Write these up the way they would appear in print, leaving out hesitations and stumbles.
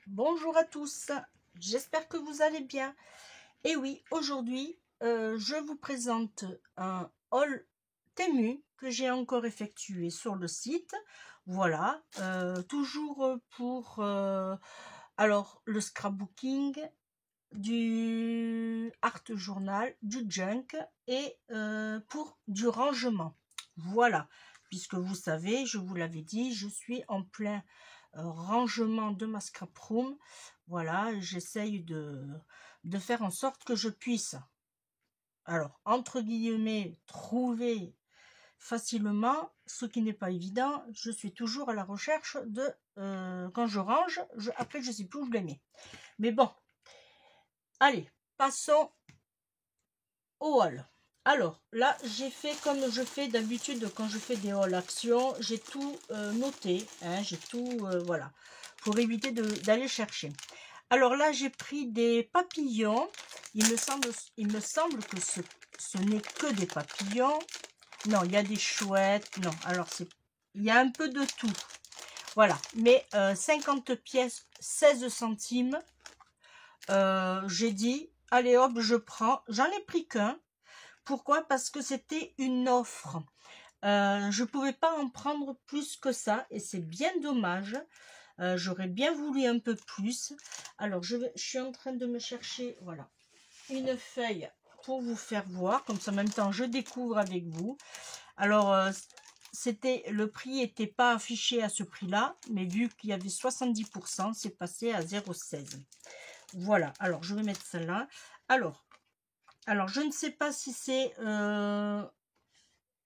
Bonjour à tous, j'espère que vous allez bien. Et oui, aujourd'hui, je vous présente un haul Temu que j'ai encore effectué sur le site. Voilà, toujours pour alors le scrapbooking, du art journal, du junk et pour du rangement. Voilà, puisque vous savez, je vous l'avais dit, je suis en plein rangement de ma scrap room. Voilà, j'essaye de faire en sorte que je puisse, alors entre guillemets, trouver facilement, ce qui n'est pas évident. Je suis toujours à la recherche de quand je range, après je sais plus où je les mets. Mais bon, allez, passons au haul. Alors là, j'ai fait comme je fais d'habitude quand je fais des hauls action, j'ai tout noté, hein, j'ai tout, voilà, pour éviter d'aller chercher. Alors là, j'ai pris des papillons. Il me semble que ce n'est que des papillons. Non, il y a des chouettes. Non, alors il y a un peu de tout. Voilà, mais 50 pièces, 16 centimes. J'ai dit, allez hop, je prends. J'en ai pris qu'un. Pourquoi? Parce que c'était une offre. Je pouvais pas en prendre plus que ça et c'est bien dommage. J'aurais bien voulu un peu plus. Alors je suis en train de me chercher, voilà, une feuille pour vous faire voir. Comme ça, en même temps, je découvre avec vous. Alors, le prix n'était pas affiché à ce prix-là, mais vu qu'il y avait 70%, c'est passé à 0,16. Voilà, alors je vais mettre celle-là. Alors, je ne sais pas si c'est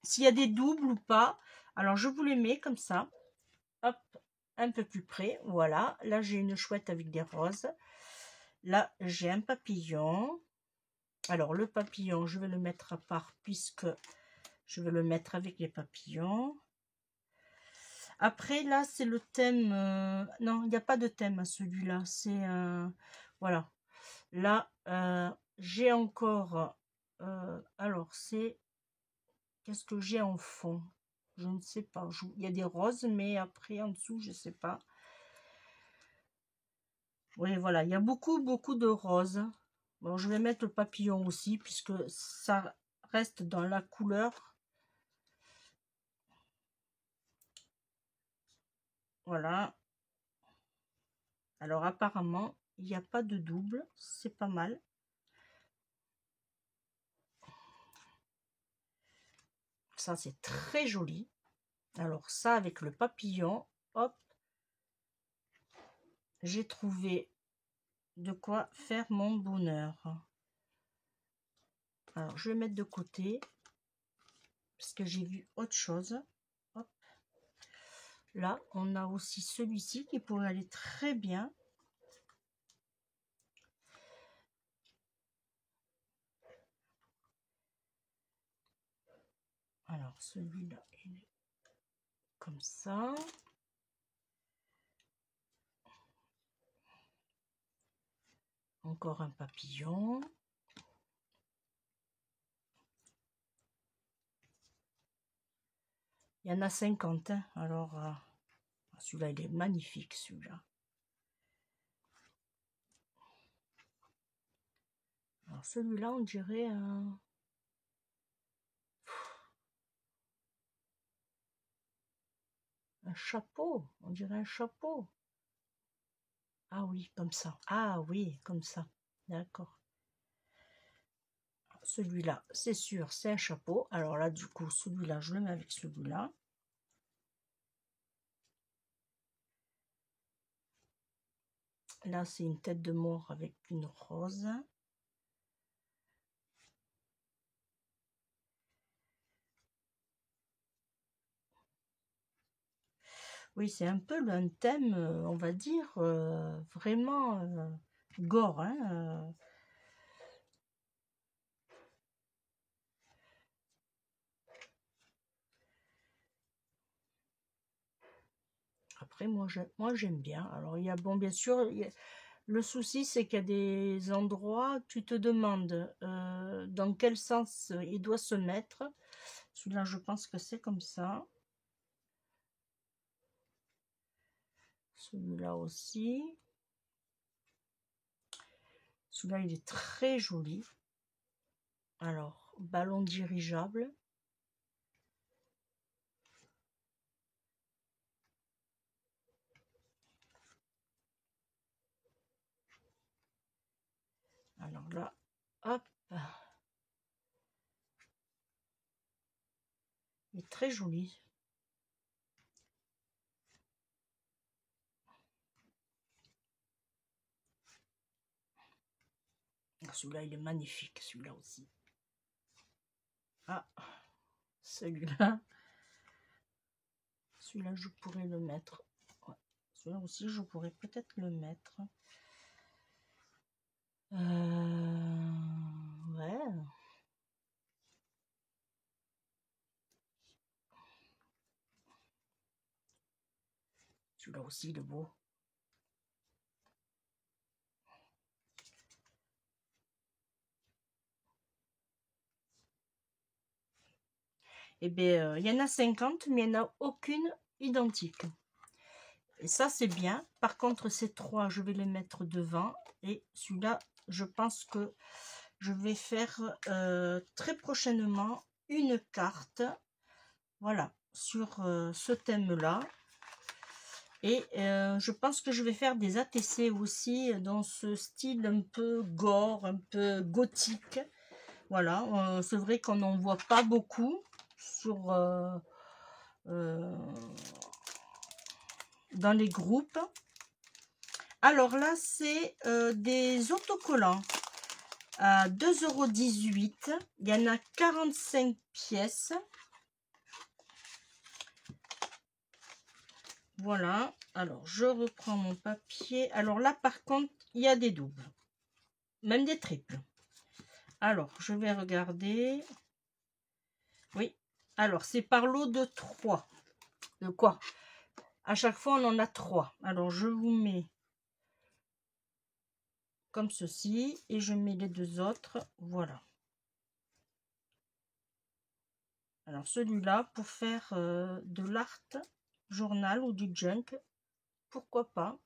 s'il y a des doubles ou pas. Alors, je vous les mets comme ça. Hop, un peu plus près. Voilà, là, j'ai une chouette avec des roses. Là, j'ai un papillon. Alors, le papillon, je vais le mettre à part puisque je vais le mettre avec les papillons. Après, là, c'est le thème. Non, il n'y a pas de thème à celui-là. C'est voilà. Là, j'ai encore. Alors, c'est. Qu'est-ce que j'ai en fond? Je ne sais pas. Il y a des roses, mais après, en dessous, je ne sais pas. Oui, voilà. Il y a beaucoup, beaucoup de roses. Bon, je vais mettre le papillon aussi, puisque ça reste dans la couleur. Voilà. Alors, apparemment, il n'y a pas de double. C'est pas mal. Ça, c'est très joli. Alors, ça, avec le papillon, hop, j'ai trouvé de quoi faire mon bonheur. Alors, je vais mettre de côté, parce que j'ai vu autre chose. Hop. Là, on a aussi celui-ci qui pourrait aller très bien. Alors, celui-là, il est comme ça. Encore un papillon. Il y en a 50. Hein. Alors, celui-là, il est magnifique, celui-là. Alors, celui-là, on dirait un chapeau. On dirait un chapeau. Ah oui, comme ça. Ah oui, comme ça. D'accord. Celui-là, c'est sûr, c'est un chapeau. Alors là, du coup, celui-là, je le mets avec celui-là. Là, c'est une tête de mort avec une rose. Oui, c'est un peu un thème, on va dire, vraiment gore. Hein, Après, moi, j'aime bien. Alors, il y a, bon, bien sûr, le souci, c'est qu'il y a des endroits, tu te demandes dans quel sens il doit se mettre. Celui-là, je pense que c'est comme ça. Celui-là aussi. Celui-là, il est très joli. Alors, ballon dirigeable. Alors là, hop. Il est très joli. Celui-là, il est magnifique, celui-là aussi. Ah, celui-là. Celui-là, je pourrais le mettre. Ouais. Celui-là aussi, je pourrais peut-être le mettre. Ouais. Celui-là aussi, il est beau. Eh bien, il y en a 50, mais il n'y en a aucune identique. Et ça, c'est bien. Par contre, ces trois, je vais les mettre devant. Et celui-là, je pense que je vais faire très prochainement une carte. Voilà, sur ce thème-là. Et je pense que je vais faire des ATC aussi dans ce style un peu gore, un peu gothique. Voilà, c'est vrai qu'on n'en voit pas beaucoup sur, dans les groupes. Alors là, c'est des autocollants à 2,18 €. Il y en a 45 pièces. Voilà, alors je reprends mon papier. Alors là, par contre, il y a des doubles, même des triples. Alors, je vais regarder. Oui, alors c'est par lot de 3. De quoi? À chaque fois, on en a 3. Alors, je vous mets comme ceci et je mets les deux autres. Voilà. Alors, celui-là, pour faire de l'art journal ou du junk, pourquoi pas.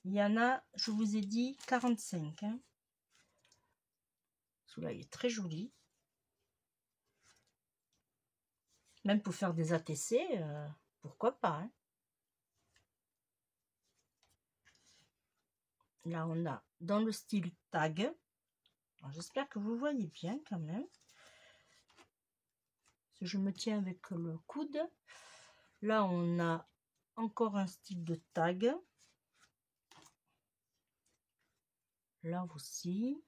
Il y en a, je vous ai dit, 45. Hein. Celui-là, il est très joli. Même pour faire des ATC, pourquoi pas. Hein. Là, on a dans le style tag. J'espère que vous voyez bien quand même. Si je me tiens avec le coude. Là, on a encore un style de tag. Là aussi.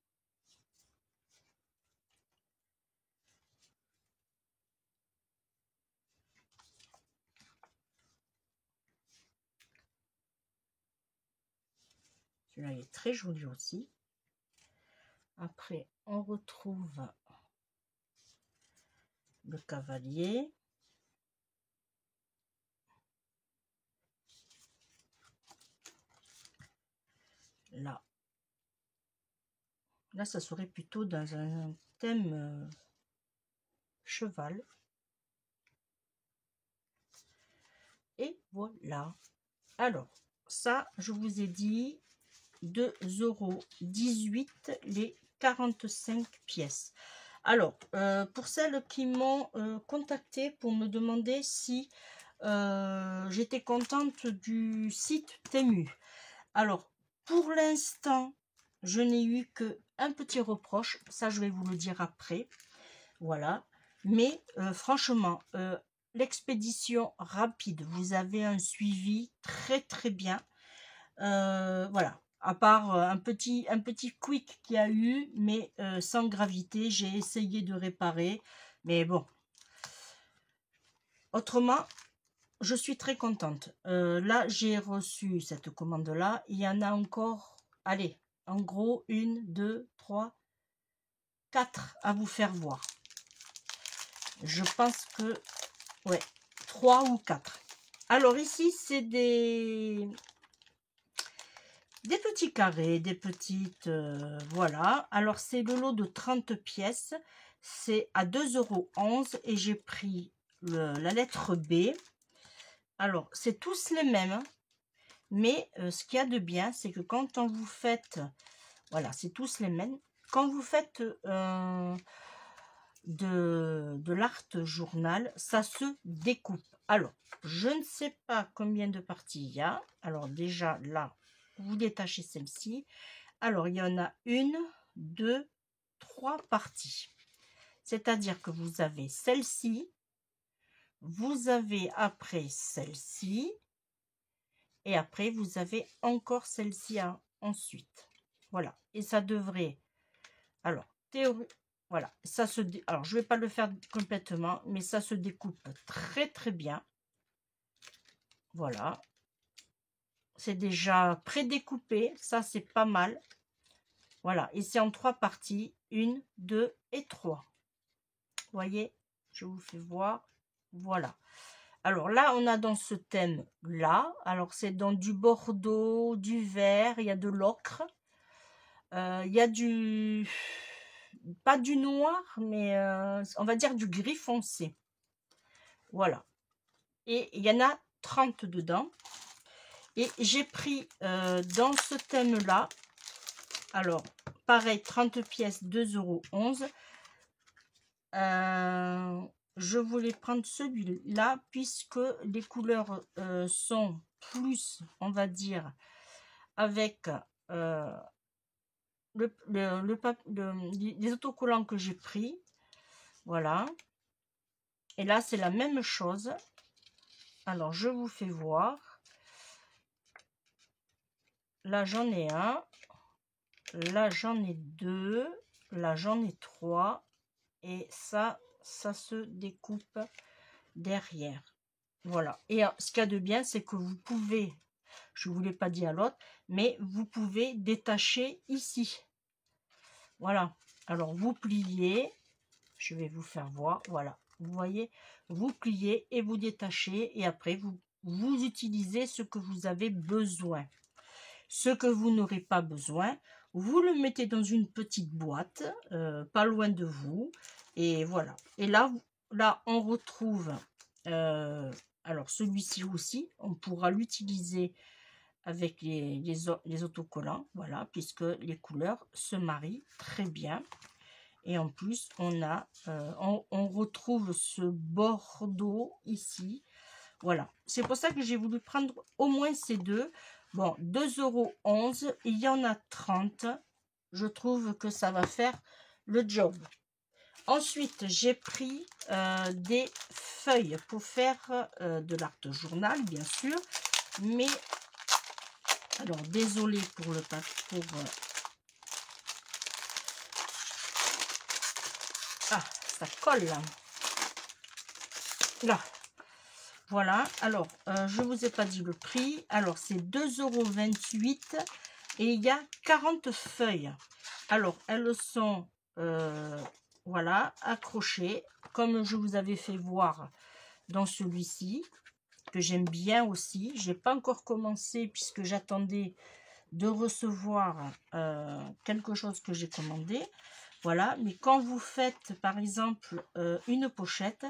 Celui-là, il est très joli aussi. Après, on retrouve le cavalier. Là. Là, ça serait plutôt dans un thème cheval. Et voilà. Alors, ça, je vous ai dit 2,18 € les 45 pièces. Alors, pour celles qui m'ont contacté pour me demander si j'étais contente du site Temu. Alors, pour l'instant, je n'ai eu qu'un petit reproche. Ça, je vais vous le dire après. Voilà. Mais franchement, l'expédition rapide, vous avez un suivi très très bien. Voilà. À part un petit quick qu'il y a eu, mais sans gravité. J'ai essayé de réparer. Mais bon. Autrement, je suis très contente. Là, j'ai reçu cette commande-là. Il y en a encore, allez, en gros, 1, 2, 3, 4 à vous faire voir. Je pense que, ouais, 3 ou 4. Alors ici, c'est des petits carrés, des petites, voilà. Alors, c'est le lot de 30 pièces. C'est à 2,11 € et j'ai pris la lettre B. Alors, c'est tous les mêmes. Mais ce qu'il y a de bien, c'est que quand on vous faites, voilà, c'est tous les mêmes. Quand vous faites de l'art journal, ça se découpe. Alors, je ne sais pas combien de parties il y a. Alors déjà, là, vous détachez celle-ci. Alors, il y en a 1, 2, 3 parties. C'est-à-dire que vous avez celle-ci, vous avez après celle-ci, et après, vous avez encore celle-ci ensuite. Voilà. Et ça devrait... Alors, théorie... Voilà. Ça se alors, je ne vais pas le faire complètement, mais ça se découpe très, très bien. Voilà. C'est déjà pré-découpé. Ça, c'est pas mal. Voilà. Et c'est en 3 parties. 1, 2 et 3. Vous voyez? Je vous fais voir. Voilà. Alors là, on a dans ce thème-là, alors c'est dans du bordeaux, du vert, il y a de l'ocre, il y a du... pas du noir, mais on va dire du gris foncé. Voilà. Et il y en a 30 dedans. Et j'ai pris dans ce thème-là, alors pareil, 30 pièces, 2,11 €. Je voulais prendre celui-là puisque les couleurs sont plus, on va dire, avec les autocollants que j'ai pris. Voilà. Et là, c'est la même chose. Alors, je vous fais voir. Là, j'en ai un. Là, j'en ai 2. Là, j'en ai 3. Et ça se découpe derrière. Voilà. Et ce qu'il y a de bien, c'est que vous pouvez, je ne vous l'ai pas dit à l'autre, mais vous pouvez détacher ici. Voilà. Alors, vous pliez. Je vais vous faire voir. Voilà. Vous voyez, vous pliez et vous détachez. Et après, vous utilisez ce que vous avez besoin. Ce que vous n'aurez pas besoin, vous le mettez dans une petite boîte, pas loin de vous. Et voilà. Et là on retrouve... alors celui-ci aussi, on pourra l'utiliser avec les autocollants, voilà, puisque les couleurs se marient très bien. Et en plus, on retrouve ce bordeaux ici. Voilà, c'est pour ça que j'ai voulu prendre au moins ces deux. Bon, 2,11 €, il y en a 30. Je trouve que ça va faire le job. Ensuite, j'ai pris des feuilles pour faire de l'art journal, bien sûr. Mais, alors, désolé pour le papier. Ah, ça colle là. Là. Voilà. Alors, je ne vous ai pas dit le prix. Alors, c'est 2,28 € et il y a 40 feuilles. Alors, elles sont... voilà, accroché comme je vous avais fait voir dans celui-ci que j'aime bien aussi. J'ai pas encore commencé puisque j'attendais de recevoir quelque chose que j'ai commandé. Voilà, mais quand vous faites par exemple une pochette,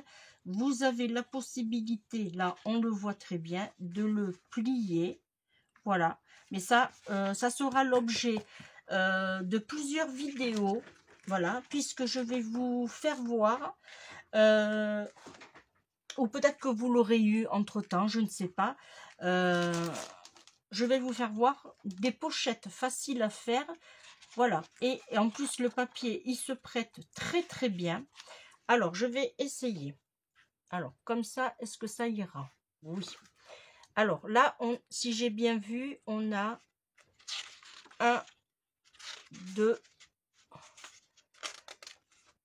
vous avez la possibilité, là on le voit très bien, de le plier. Voilà, mais ça sera l'objet de plusieurs vidéos. Voilà, puisque je vais vous faire voir, ou peut-être que vous l'aurez eu entre-temps, je ne sais pas. Je vais vous faire voir des pochettes faciles à faire. Voilà, et en plus le papier, il se prête très très bien. Alors, je vais essayer. Alors, comme ça, est-ce que ça ira? Oui. Alors là, si j'ai bien vu, on a 1, 2,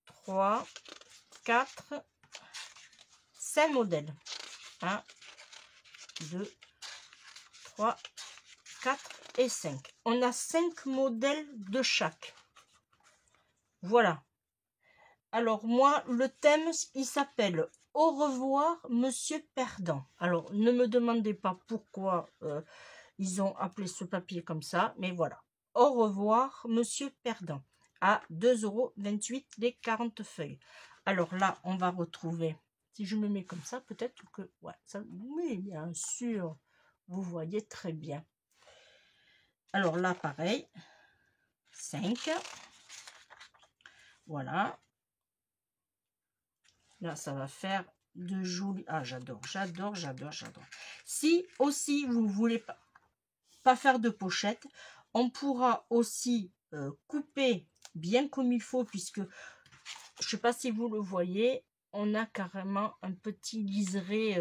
3, 4, 5 modèles. 1, 2, 3, 4 et 5. On a 5 modèles de chaque. Voilà. Alors moi, le thème, il s'appelle « Au revoir, Monsieur Perdant ». Alors, ne me demandez pas pourquoi ils ont appelé ce papier comme ça, mais voilà. « Au revoir, Monsieur Perdant » à 2,28 € les 40 feuilles. Alors là, on va retrouver, si je me mets comme ça, peut-être que... Ouais, ça, oui, bien sûr. vous voyez très bien. Alors là, pareil, 5. Voilà. Là, ça va faire de jolis... Ah, j'adore. Si aussi, vous voulez pas faire de pochette, on pourra aussi couper bien comme il faut, puisque, je sais pas si vous le voyez, on a carrément un petit liseré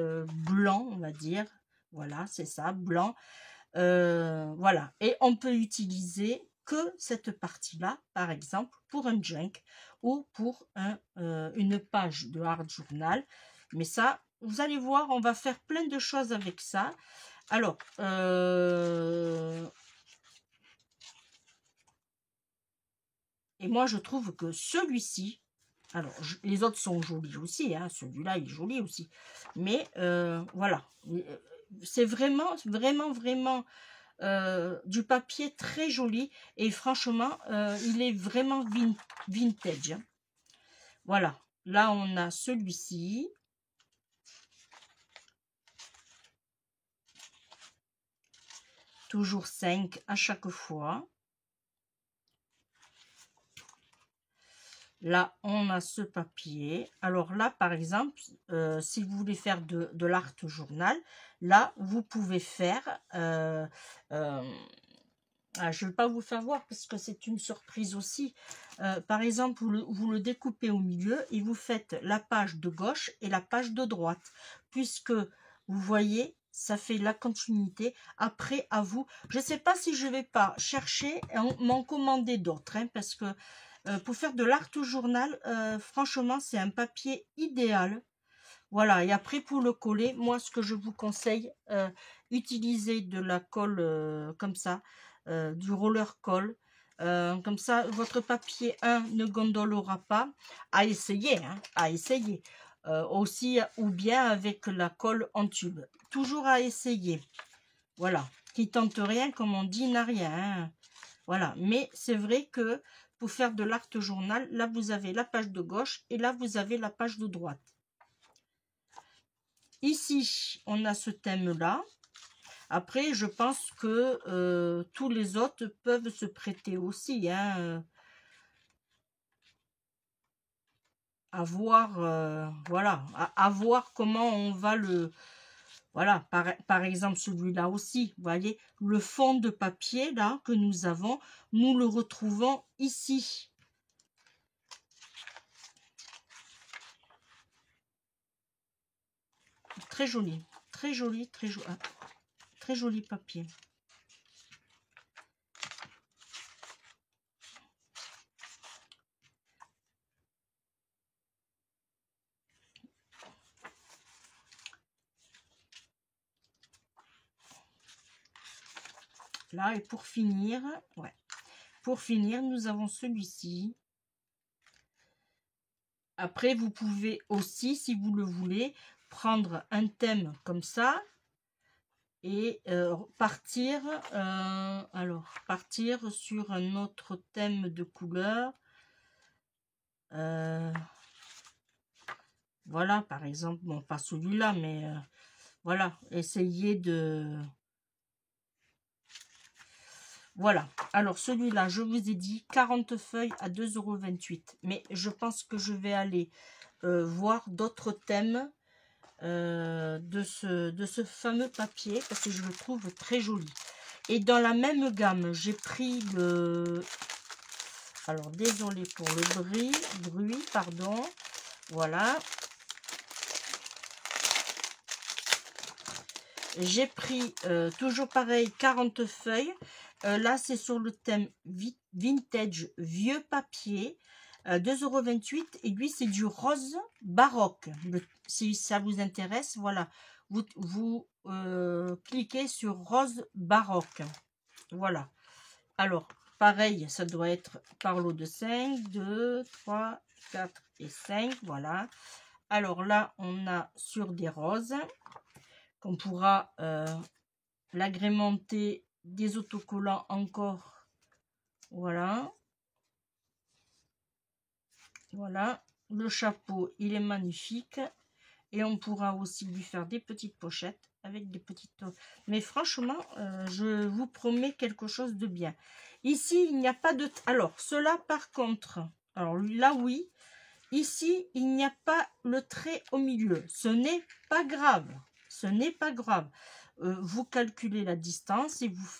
blanc, on va dire. Voilà, c'est ça, blanc. Voilà, et on peut utiliser que cette partie-là, par exemple, pour un junk ou pour une page de hard journal. Mais ça, vous allez voir, on va faire plein de choses avec ça. Alors, et moi, je trouve que celui-ci, alors, les autres sont jolis aussi, hein, celui-là, il est joli aussi. Mais voilà, c'est vraiment, du papier très joli. Et franchement, il est vraiment vintage. Hein. Voilà, là, on a celui-ci. Toujours 5 à chaque fois. Là, on a ce papier. Alors là, par exemple, si vous voulez faire de l'art journal, là, vous pouvez faire... je ne vais pas vous faire voir parce que c'est une surprise aussi. Par exemple, vous le découpez au milieu et vous faites la page de gauche et la page de droite. Puisque, vous voyez, ça fait la continuité. Après, à vous. Je ne sais pas si je ne vais pas chercher et m'en commander d'autres. Hein, parce que pour faire de l'art journal, franchement, c'est un papier idéal. Voilà, et après pour le coller, moi ce que je vous conseille, utilisez de la colle comme ça, du roller colle. Comme ça, votre papier ne gondolera pas. À essayer, hein, à essayer. Aussi, ou bien avec la colle en tube. Toujours à essayer. Voilà, qui tente rien, comme on dit, n'a rien. Hein. Voilà, mais c'est vrai que pour faire de l'art journal, là vous avez la page de gauche et là vous avez la page de droite. Ici, on a ce thème-là. Après, je pense que tous les autres peuvent se prêter aussi. Hein, à voir, voilà, à voir comment on va le... Voilà, par exemple, celui-là aussi, vous voyez, le fond de papier, là, que nous avons, nous le retrouvons ici. Très joli, très joli, très joli papier. Là, et pour finir, ouais, pour finir, nous avons celui-ci. Après, vous pouvez aussi, si vous le voulez, prendre un thème comme ça et partir, partir sur un autre thème de couleur. Voilà, par exemple, bon, pas celui-là, mais voilà, essayez de... Voilà, alors celui-là, je vous ai dit 40 feuilles à 2,28 €. Mais je pense que je vais aller voir d'autres thèmes de ce fameux papier parce que je le trouve très joli. Et dans la même gamme, j'ai pris le... Alors, désolé pour le bruit, pardon. Voilà. J'ai pris, toujours pareil, 40 feuilles. Là, c'est sur le thème vintage vieux papier. 2,28 € et lui, c'est du rose baroque. Si ça vous intéresse, voilà. Vous cliquez sur rose baroque. Voilà. Alors, pareil, ça doit être par lot de 5, 2, 3, 4 et 5. Voilà. Alors là, on a sur des roses qu'on pourra l'agrémenter des autocollants encore. Voilà. Voilà. Le chapeau, il est magnifique. Et on pourra aussi lui faire des petites pochettes. avec des petites... Mais franchement, je vous promets quelque chose de bien. Ici, il n'y a pas de... Alors, cela par contre, alors là, oui. Ici, il n'y a pas le trait au milieu. Ce n'est pas grave. Ce n'est pas grave. Vous calculez la distance et vous,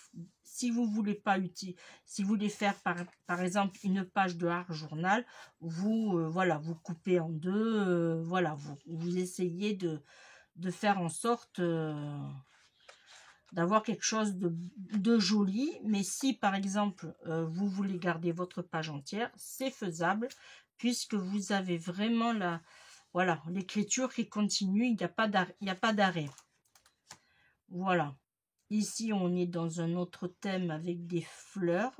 si vous voulez pas utiliser, si vous voulez faire par exemple une page de art journal, vous voilà, vous coupez en deux, voilà, vous essayez de faire en sorte d'avoir quelque chose de joli. Mais si par exemple vous voulez garder votre page entière, c'est faisable puisque vous avez vraiment la voilà l'écriture qui continue, il n'y a pas d'arrêt. Voilà. Ici, on est dans un autre thème avec des fleurs.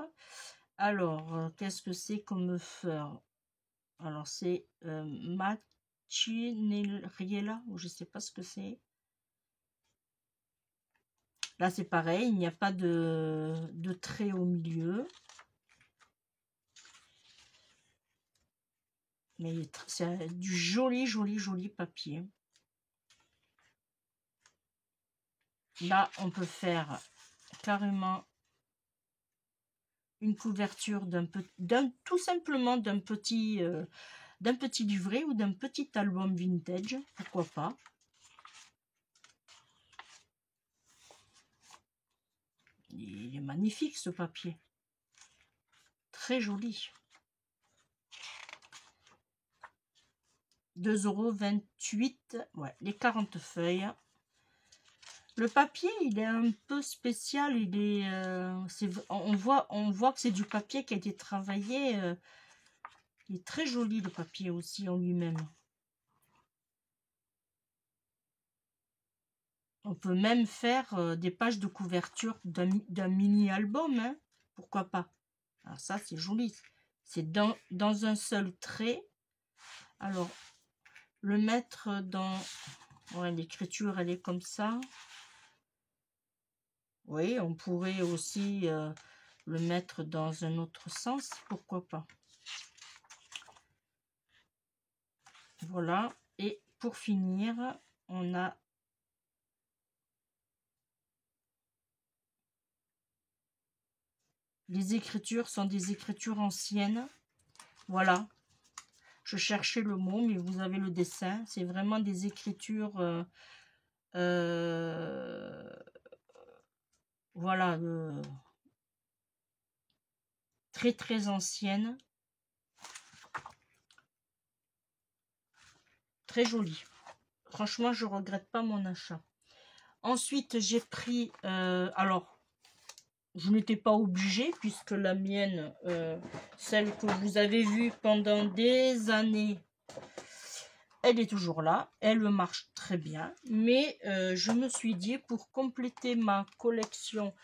Alors, qu'est-ce que c'est comme fleur? Alors, c'est Machineriella, ou je sais pas ce que c'est. Là, c'est pareil, il n'y a pas de trait au milieu. Mais c'est du joli, joli, joli papier. Là, on peut faire carrément une couverture tout simplement d'un petit livret ou d'un petit album vintage, pourquoi pas. Il est magnifique ce papier, très joli. 2,28 €, ouais, les 40 feuilles. Le papier, il est un peu spécial, il est, on voit que c'est du papier qui a été travaillé. Il est très joli le papier aussi en lui-même. On peut même faire des pages de couverture d'un mini-album, hein, pourquoi pas. Alors ça, c'est joli. C'est dans un seul trait. Alors, le mettre dans... Ouais, l'écriture, elle est comme ça. Oui, on pourrait aussi le mettre dans un autre sens, pourquoi pas. Voilà, et pour finir, on a les écritures, sont des écritures anciennes. Voilà, je cherchais le mot, mais vous avez le dessin. C'est vraiment des écritures, voilà, très très anciennes. Très joli. Franchement, je regrette pas mon achat. Ensuite, j'ai pris... alors, je n'étais pas obligée puisque la mienne, celle que vous avez vue pendant des années, elle est toujours là. Elle marche très bien. Mais je me suis dit, pour compléter ma collection...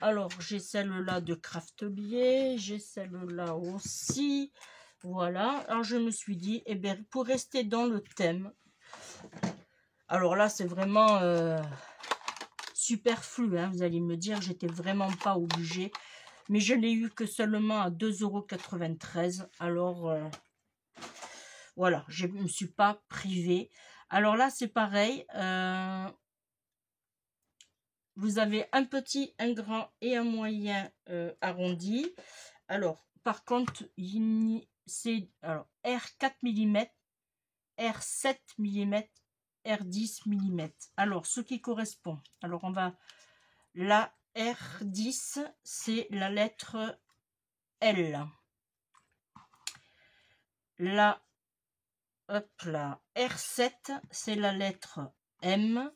Alors, j'ai celle-là de Craftelier. J'ai celle-là aussi. Voilà. Alors, je me suis dit, eh bien, pour rester dans le thème... Alors là, c'est vraiment superflu, hein, vous allez me dire, j'étais vraiment pas obligée. Mais je l'ai eu que seulement à 2,93 €. Alors, voilà, je ne me suis pas privée. Alors là, c'est pareil. Vous avez un petit, un grand et un moyen arrondi. Alors, par contre, c'est R4 mm, R7 mm, R10 mm. Alors, ce qui correspond. Alors, on va... La R10, c'est la lettre L. La R7, c'est la lettre M,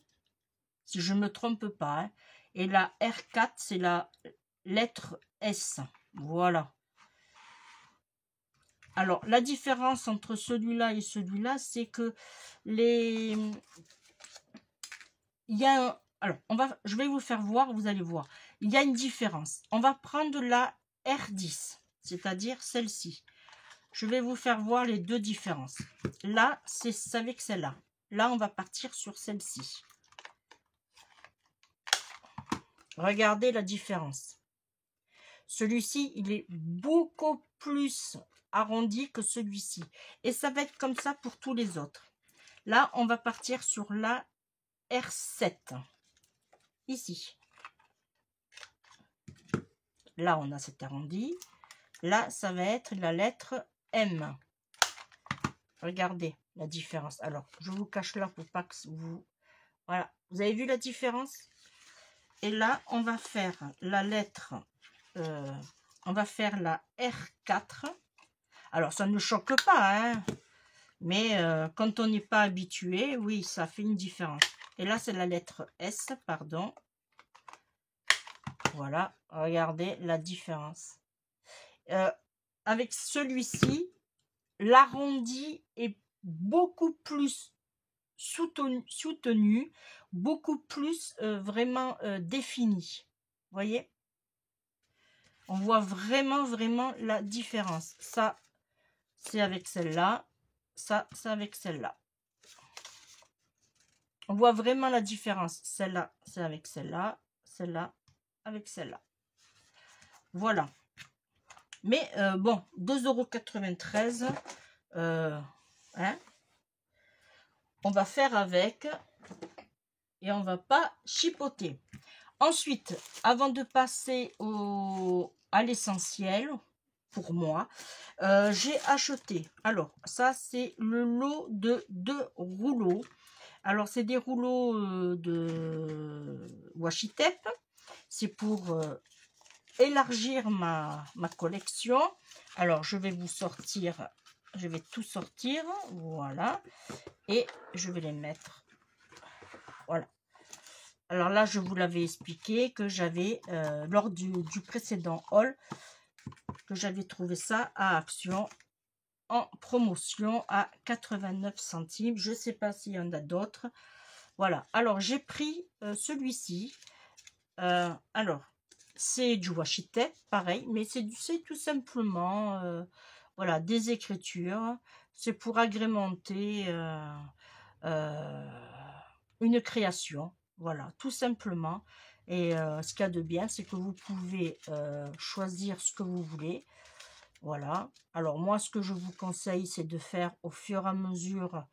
si je ne me trompe pas. Hein. Et la R4, c'est la lettre S. Voilà. Alors, la différence entre celui-là et celui-là, c'est que les... Il y a un... Alors, je vais vous faire voir, vous allez voir. Il y a une différence. On va prendre la R10, c'est-à-dire celle-ci. Je vais vous faire voir les deux différences. Là, c'est avec celle-là. Là, on va partir sur celle-ci. Regardez la différence. Celui-ci, il est beaucoup plus arrondi que celui-ci. Et ça va être comme ça pour tous les autres. Là, on va partir sur la R7. ici. Là, on a cet arrondi. Là, ça va être la lettre M. Regardez la différence. Alors, je vous cache là pour pas que vous... Voilà, vous avez vu la différence? Et là, on va faire la lettre... on va faire la R4. Alors, ça ne choque pas, hein, mais quand on n'est pas habitué, oui, ça fait une différence. Et là, c'est la lettre S, pardon. Voilà, regardez la différence. Avec celui-ci, l'arrondi est beaucoup plus soutenu, beaucoup plus vraiment défini. Vous voyez? On voit vraiment la différence. Ça, c'est avec celle-là. Ça, c'est avec celle-là. On voit vraiment la différence. Celle-là, c'est avec celle-là. Celle-là, avec celle-là. Voilà. Mais bon, 2,93 €. Hein, on va faire avec. Et on va pas chipoter. Ensuite, avant de passer à l'essentiel, pour moi, j'ai acheté. Alors, ça, c'est le lot de 2 rouleaux. Alors, c'est des rouleaux de washi tape. C'est pour élargir ma collection. Alors, je vais tout sortir. Voilà. Et je vais les mettre. Voilà. Alors là, je vous l'avais expliqué que j'avais, lors du précédent haul, que j'avais trouvé ça à Action en promotion à 89 centimes. Je ne sais pas s'il y en a d'autres. Voilà. Alors, j'ai pris celui-ci. Alors, c'est du washi tape, pareil, mais c'est tout simplement voilà, des écritures. C'est pour agrémenter une création. Voilà, tout simplement. Et ce qu'il y a de bien, c'est que vous pouvez choisir ce que vous voulez. Voilà. Alors moi, ce que je vous conseille, c'est de faire au fur et à mesure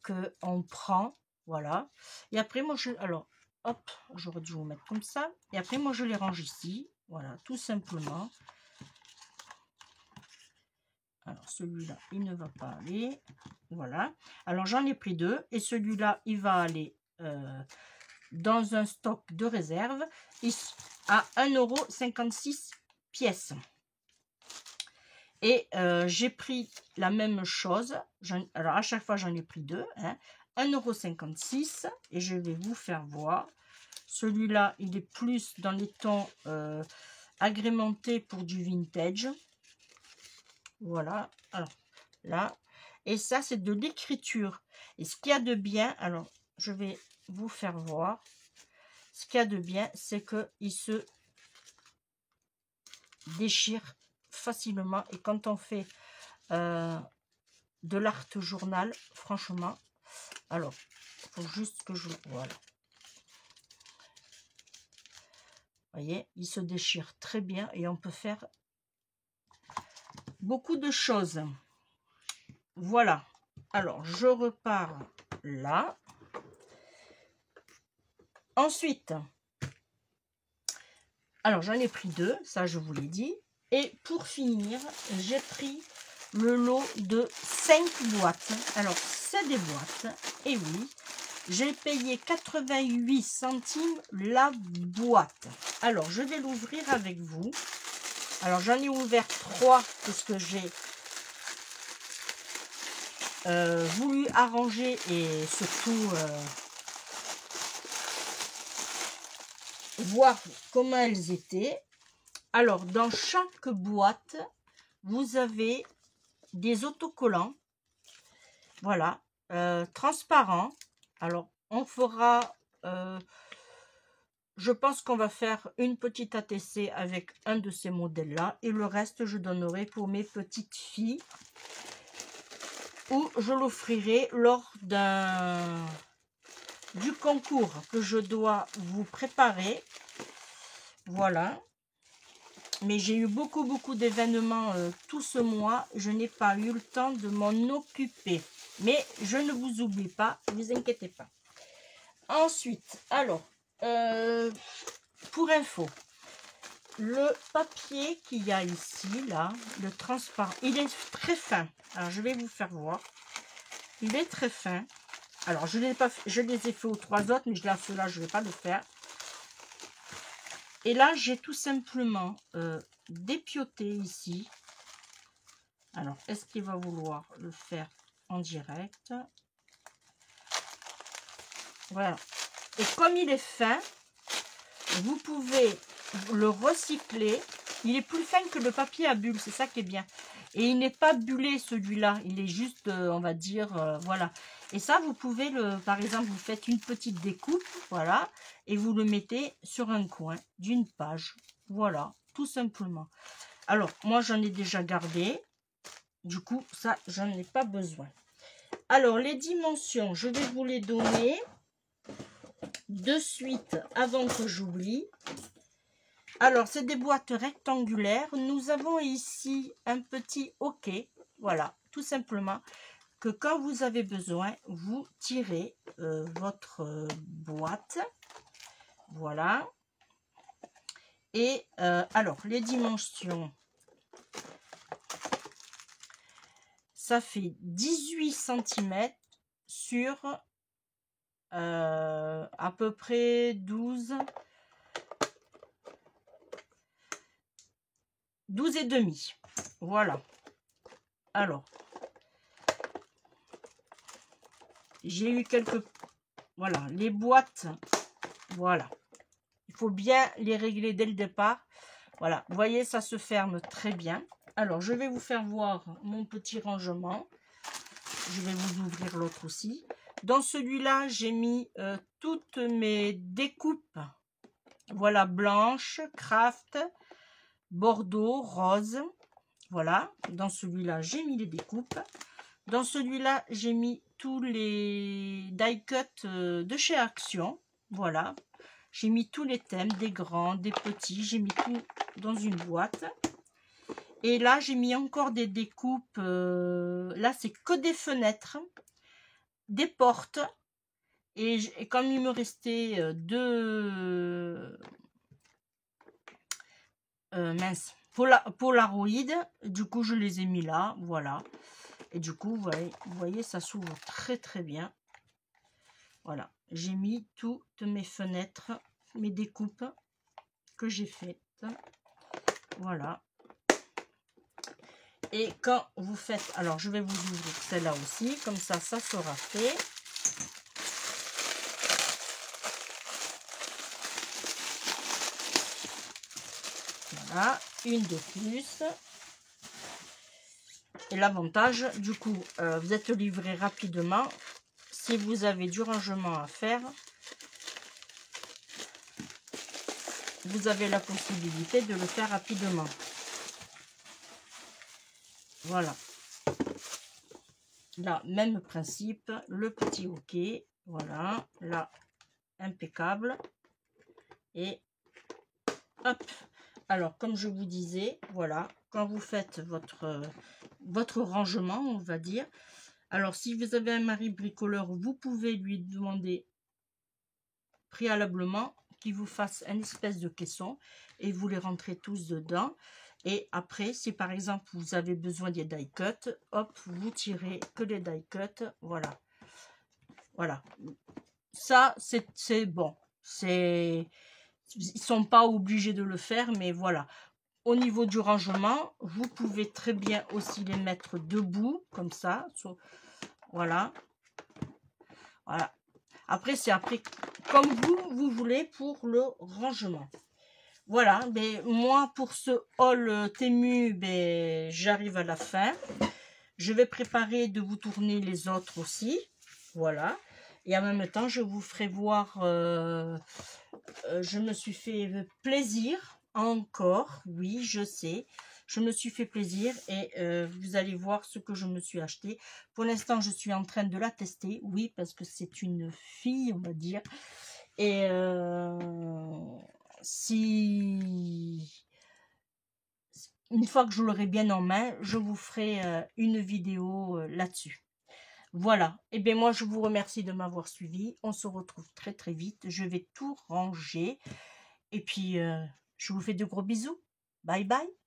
que on prend. Voilà. Et après, moi, alors, hop, j'aurais dû vous mettre comme ça. Et après, moi, je les range ici. Voilà, tout simplement. Alors, celui-là, il ne va pas aller. Voilà. Alors, j'en ai pris 2. Et celui-là, il va aller dans un stock de réserve à 1,56 € pièce. Et j'ai pris la même chose. Alors, à chaque fois, j'en ai pris 2. Hein, 1,56 €. Et je vais vous faire voir. Celui-là, il est plus dans les tons agrémentés pour du vintage. Voilà. Alors, là. Et ça, c'est de l'écriture. Et ce qu'il y a de bien, alors, je vais vous faire voir. Ce qu'il y a de bien, c'est qu'il se déchire facilement. Et quand on fait de l'art journal, franchement, alors, il faut juste que je... Voilà. Vous voyez, il se déchire très bien et on peut faire beaucoup de choses. Voilà. Alors, je repars là. Ensuite, alors j'en ai pris 2, ça je vous l'ai dit. Et pour finir, j'ai pris le lot de 5 boîtes. Alors, c'est des boîtes. Et oui, j'ai payé 88 centimes la boîte. Alors, je vais l'ouvrir avec vous. Alors, j'en ai ouvert 3 parce que j'ai voulu arranger et surtout voir comment elles étaient. Alors, dans chaque boîte, vous avez des autocollants. Voilà, transparents. Alors, on fera... je pense qu'on va faire une petite ATC avec un de ces modèles-là. Et le reste, je donnerai pour mes petites filles. Ou je l'offrirai lors du concours que je dois vous préparer. Voilà. Mais j'ai eu beaucoup d'événements tout ce mois. Je n'ai pas eu le temps de m'en occuper. Mais je ne vous oublie pas, ne vous inquiétez pas. Ensuite, alors, pour info, le papier qu'il y a ici, là, le transparent, il est très fin. Alors, je vais vous faire voir. Il est très fin. Alors, je l'ai pas fait, je les ai fait aux 3 autres, mais ceux-là, je ne vais pas le faire. Et là, j'ai tout simplement dépioté ici. Alors, est-ce qu'il va vouloir le faire en direct? Voilà. Et comme il est fin, vous pouvez le recycler. Il est plus fin que le papier à bulles, c'est ça qui est bien. Et il n'est pas bullé celui-là, il est juste, on va dire, voilà. Et ça, vous pouvez, par exemple, vous faites une petite découpe, voilà, et vous le mettez sur un coin d'une page. Voilà, tout simplement. Alors, moi, j'en ai déjà gardé. Du coup, ça, j'en ai pas besoin. Alors, les dimensions, je vais vous les donner de suite avant que j'oublie. Alors, c'est des boîtes rectangulaires. Nous avons ici un petit hoquet. Voilà, tout simplement. Que quand vous avez besoin, vous tirez votre boîte. Voilà. Et alors, les dimensions. Ça fait 18 cm sur à peu près 12 et demi. Voilà. Alors, j'ai eu quelques... Voilà, les boîtes. Voilà. Il faut bien les régler dès le départ. Voilà, vous voyez, ça se ferme très bien. Alors, je vais vous faire voir mon petit rangement. Je vais vous ouvrir l'autre aussi. Dans celui-là, j'ai mis toutes mes découpes. Voilà, blanche, craft, bordeaux, rose. Voilà, dans celui-là, j'ai mis les découpes. Dans celui-là, j'ai mis tous les die cut de chez Action. Voilà, j'ai mis tous les thèmes, des grands, des petits. J'ai mis tout dans une boîte. Et là, j'ai mis encore des découpes. Là, c'est que des fenêtres, des portes. Et comme il me restait deux Polaroid, du coup, je les ai mis là. Voilà. Et du coup, vous voyez, ça s'ouvre très très bien. Voilà. J'ai mis toutes mes fenêtres, mes découpes que j'ai faites. Voilà. Et quand vous faites... Alors, je vais vous ouvrir celle-là aussi. Comme ça, ça sera fait. Voilà. Une de plus. Et l'avantage, du coup, vous êtes livré rapidement. Si vous avez du rangement à faire, vous avez la possibilité de le faire rapidement. Voilà. Là, même principe, le petit hoquet. Voilà, là, impeccable. Et hop. Alors, comme je vous disais, voilà, quand vous faites votre rangement, on va dire. Alors, si vous avez un mari bricoleur, vous pouvez lui demander préalablement qu'il vous fasse une espèce de caisson et vous les rentrez tous dedans. Et après, si par exemple vous avez besoin des die cut, hop, vous tirez que les die cut. Voilà. Voilà. Ça, c'est bon. Ils sont pas obligés de le faire, mais voilà. Au niveau du rangement, vous pouvez très bien aussi les mettre debout, comme ça. Voilà. Voilà. Après, c'est comme vous voulez pour le rangement. Voilà, mais moi pour ce haul Temu, ben, j'arrive à la fin. Je vais préparer de vous tourner les autres aussi. Voilà. Et en même temps, je vous ferai voir, je me suis fait plaisir encore. Oui, je sais. Je me suis fait plaisir et vous allez voir ce que je me suis acheté. Pour l'instant, je suis en train de la tester. Oui, parce que c'est une fille, on va dire. Et si une fois que je l'aurai bien en main, je vous ferai une vidéo là-dessus. Voilà. Et bien moi, je vous remercie de m'avoir suivi. On se retrouve très très vite. Je vais tout ranger. Et puis, je vous fais de gros bisous. Bye bye.